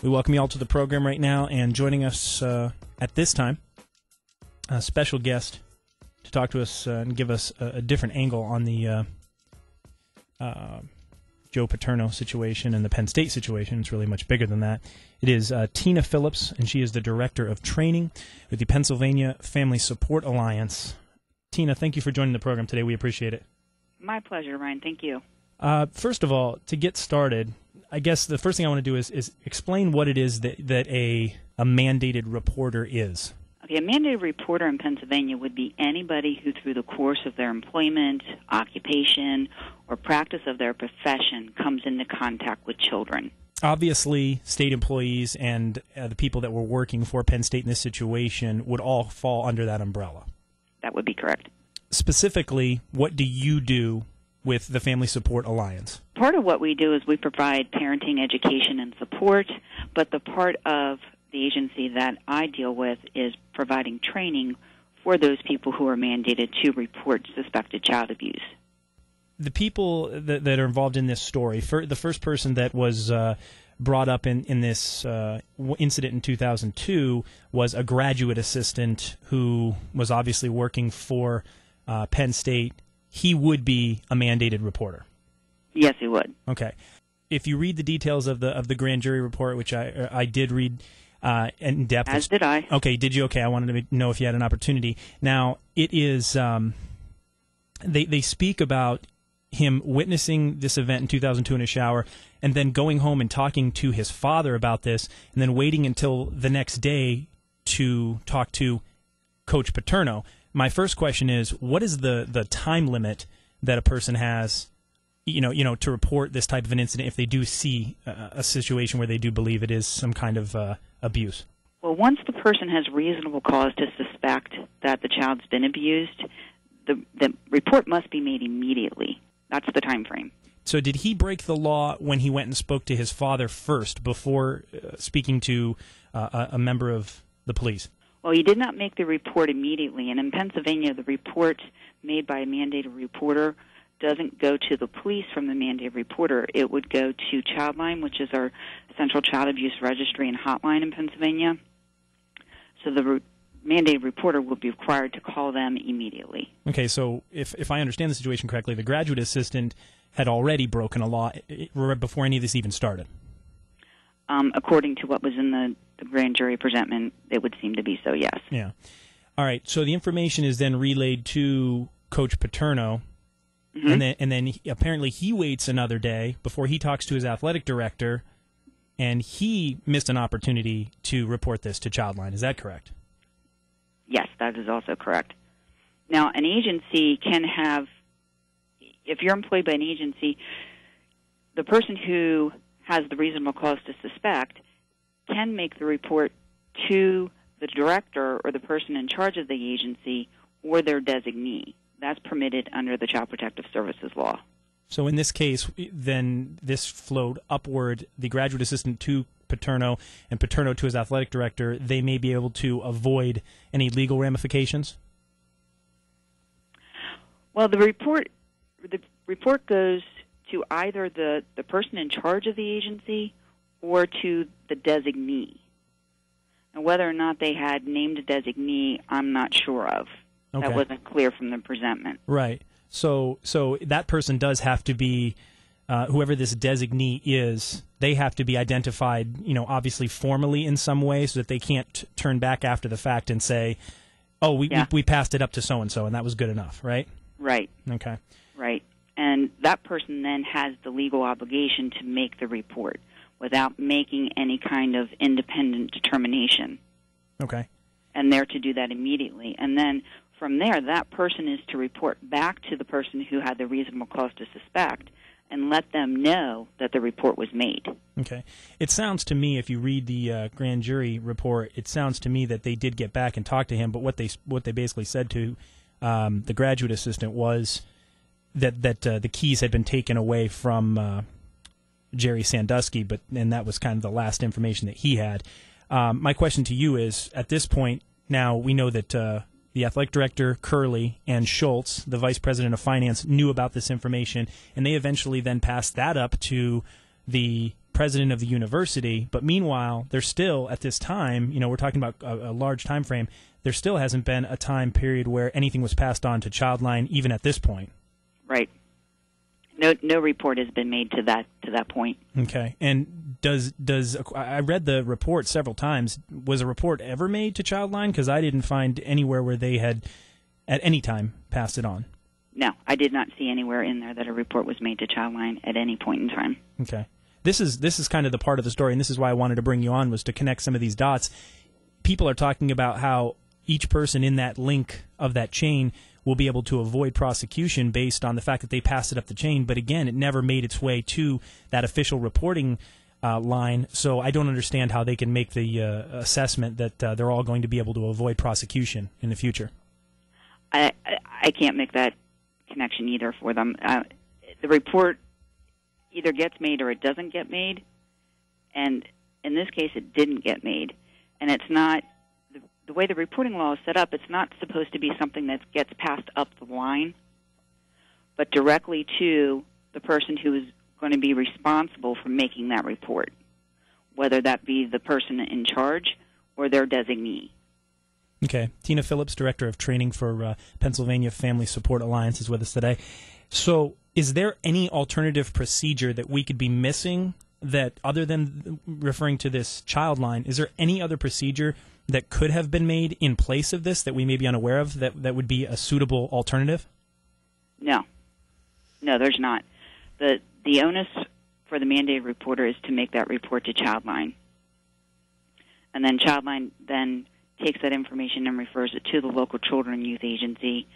We welcome you all to the program right now, and joining us at this time, a special guest to talk to us and give us a different angle on the Joe Paterno situation and the Penn State situation. It's really much bigger than that. It is Tina Phillips, and she is the Director of Training with the Pennsylvania Family Support Alliance. Tina, thank you for joining the program today. We appreciate it. My pleasure, Ryan. Thank you. First of all, to get started, I guess the first thing I want to do is explain what it is that a mandated reporter is. Okay, a mandated reporter in Pennsylvania would be anybody who, through the course of their employment, occupation, or practice of their profession, comes into contact with children. Obviously, state employees and the people that were working for Penn State in this situation would all fall under that umbrella. That would be correct. Specifically, what do you do with the Family Support Alliance? Part of what we do is we provide parenting, education, and support, but the part of the agency that I deal with is providing training for those people who are mandated to report suspected child abuse. The people that are involved in this story, the first person that was brought up in this incident in 2002 was a graduate assistant who was obviously working for Penn State. He would be a mandated reporter. Yes, he would. Okay. If you read the details of the grand jury report, which I did read in depth. As did I. Okay, did you? Okay, I wanted to know if you had an opportunity. Now, it is, they speak about him witnessing this event in 2002 in a shower and then going home and talking to his father about this and then waiting until the next day to talk to Coach Paterno. My first question is, what is the time limit that a person has, to report this type of an incident if they do see a situation where they do believe it is some kind of abuse? Well, once the person has reasonable cause to suspect that the child's been abused, the report must be made immediately. That's the time frame. So did he break the law when he went and spoke to his father first before speaking to a member of the police? Well, he did not make the report immediately, and in Pennsylvania, the report made by a mandated reporter doesn't go to the police from the mandated reporter. It would go to Childline, which is our central child abuse registry and hotline in Pennsylvania. So the mandated reporter will be required to call them immediately. Okay, so if I understand the situation correctly, the graduate assistant had already broken a law before any of this even started. According to what was in the grand jury presentment, it would seem to be so, yes. Yeah. All right, so the information is then relayed to Coach Paterno, and then apparently he waits another day before he talks to his athletic director, and he missed an opportunity to report this to Childline. Is that correct? Yes, that is also correct. Now, an agency can have, if you're employed by an agency, the person who has the reasonable cause to suspect can make the report to the director or the person in charge of the agency or their designee. That's permitted under the Child Protective Services law. So in this case, then this flowed upward, the graduate assistant to Paterno and Paterno to his athletic director. They may be able to avoid any legal ramifications? Well, the report goes to either the person in charge of the agency or to the designee. And whether or not they had named a designee, I'm not sure of. Okay. That wasn't clear from the presentment. Right. So that person does have to be, whoever this designee is, they have to be identified, obviously formally in some way so that they can't turn back after the fact and say, oh, we passed it up to so-and-so and that was good enough, right? Right. Okay. Right. And that person then has the legal obligation to make the report without making any kind of independent determination. Okay. And they're to do that immediately. And then from there, that person is to report back to the person who had the reasonable cause to suspect and let them know that the report was made. Okay. It sounds to me, if you read the grand jury report, it sounds to me that they did get back and talk to him, but what they basically said to the graduate assistant was that the keys had been taken away from Jerry Sandusky, and that was kind of the last information that he had. My question to you is, at this point, now we know that the athletic director, Curley, and Schultz, the vice president of finance, knew about this information, and they eventually then passed that up to the president of the university, but meanwhile, there's still, at this time, we're talking about a large time frame, there still hasn't been a time period where anything was passed on to Childline, even at this point. Right. No report has been made to that point. Okay. And does I read the report several times. Was a report ever made to Childline? Because I didn't find anywhere where they had at any time passed it on. No, I did not see anywhere in there that a report was made to Childline at any point in time. Okay. This is kind of the part of the story, and this is why I wanted to bring you on, was to connect some of these dots. People are talking about how each person in that link of that chain will be able to avoid prosecution based on the fact that they passed it up the chain. But again, it never made its way to that official reporting line, so I don't understand how they can make the assessment that they're all going to be able to avoid prosecution in the future. I can't make that connection either for them. The report either gets made or it doesn't get made, and in this case it didn't get made. And it's not, the way the reporting law is set up, it's not supposed to be something that gets passed up the line, but directly to the person who is going to be responsible for making that report, whether that be the person in charge or their designee. Okay. Tina Phillips, Director of Training for Pennsylvania Family Support Alliance, is with us today. So is there any alternative procedure that we could be missing that, other than referring to this child line, is there any other procedure that could have been made in place of this that we may be unaware of that would be a suitable alternative? No, there's not. The onus for the mandated reporter is to make that report to Childline. And then Childline then takes that information and refers it to the local children and youth agency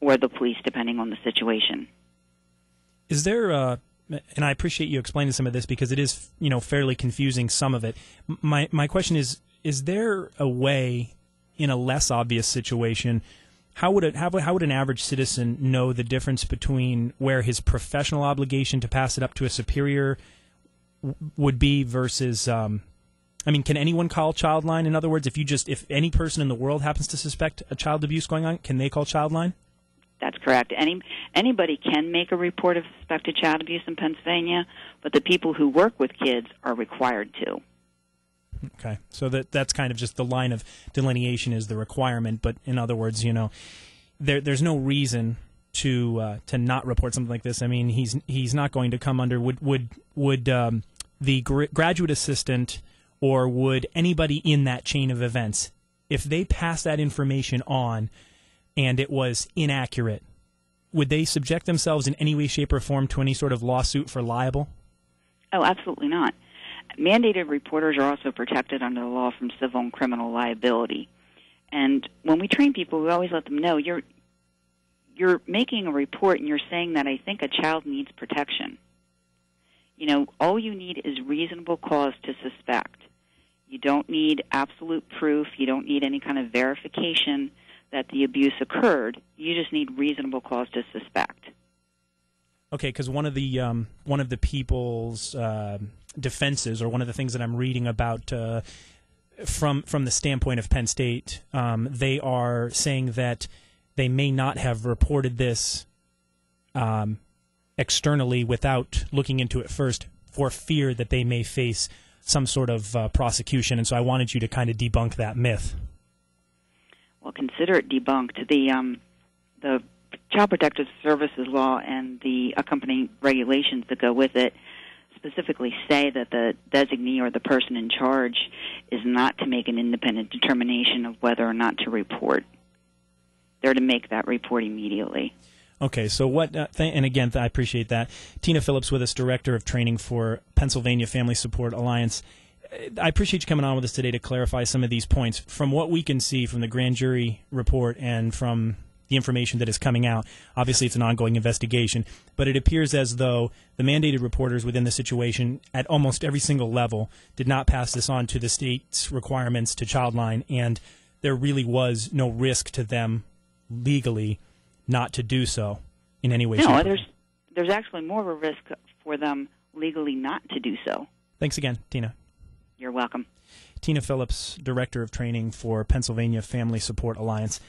or the police, depending on the situation. Is there, and I appreciate you explaining some of this because it is, fairly confusing, some of it. My question is there a way, in a less obvious situation, how would an average citizen know the difference between where his professional obligation to pass it up to a superior would be versus, can anyone call Childline? In other words, if any person in the world happens to suspect a child abuse going on, can they call Childline? That's correct. Anybody can make a report of suspected child abuse in Pennsylvania, but the people who work with kids are required to. Okay, so that's kind of just the line of delineation is the requirement, but in other words, there's no reason to not report something like this. I mean, he's not going to come under would the graduate assistant or would anybody in that chain of events, if they pass that information on and it was inaccurate, would they subject themselves in any way, shape, or form to any sort of lawsuit for libel? Oh, absolutely not. Mandated reporters are also protected under the law from civil and criminal liability. And when we train people, we always let them know, you're making a report and you're saying that I think a child needs protection. All you need is reasonable cause to suspect. You don't need absolute proof. You don't need any kind of verification that the abuse occurred. You just need reasonable cause to suspect. Okay, because one of the people's defenses, or one of the things that I'm reading about from the standpoint of Penn State, they are saying that they may not have reported this externally without looking into it first, for fear that they may face some sort of prosecution. And so I wanted you to kind of debunk that myth. Well, consider it debunked. The Child Protective Services law and the accompanying regulations that go with it specifically say that the designee or the person in charge is not to make an independent determination of whether or not to report. They're to make that report immediately. Okay, so what, and again, I appreciate that. Tina Phillips with us, Director of Training for Pennsylvania Family Support Alliance. I appreciate you coming on with us today to clarify some of these points. From what we can see from the grand jury report and from the information that is coming out, obviously it's an ongoing investigation, but it appears as though the mandated reporters within the situation at almost every single level did not pass this on to the state's requirements to Childline, and there really was no risk to them legally not to do so in any way. No, there's actually more of a risk for them legally not to do so. Thanks again, Tina. You're welcome. Tina Phillips, Director of Training for Pennsylvania Family Support Alliance.